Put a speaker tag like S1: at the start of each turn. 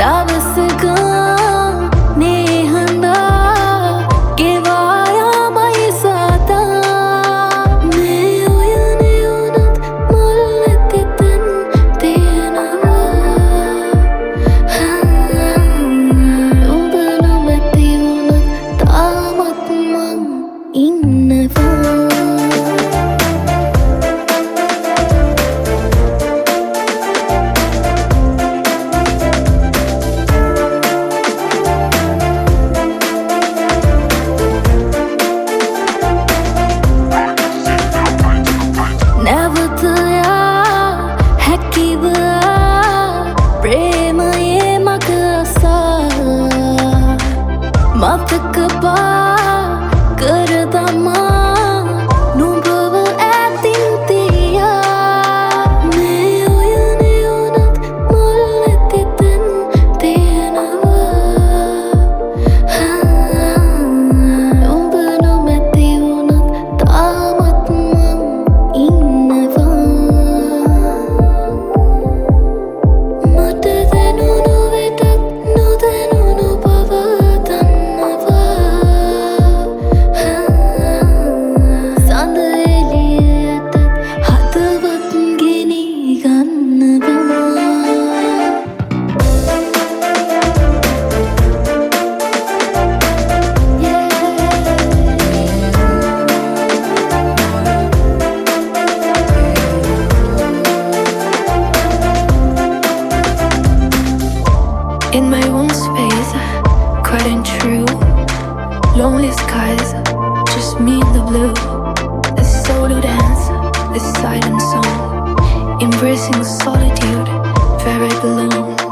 S1: දවසක නේහන්දා ගෙවායාමයි සතා මේ උයනේ උනත් මුල් ඇති තැන් තියෙනවා උඹ නොමැති වුණත් තාමත් මං ඉන්නවා නැවතයා හැකිව ප්‍රේමයේ මග අසා මතක පා කර තමා නුඹව ඇතින් තියා මේ උයනේ උනත් මුල් ඇති තැන් තියෙනවා උඹ නොමැති වුණත් තාමත් මං ඉන්නවා මට දැනුණු වෙතත් නොදැනුණු බව දන්නවා සඳ එළියට හදවත් ගෙනී ගන්නවා In my own space, quiet and true. Lonely skies, just me and the blue. A solo dance, a silent song, embracing solitude where I belong.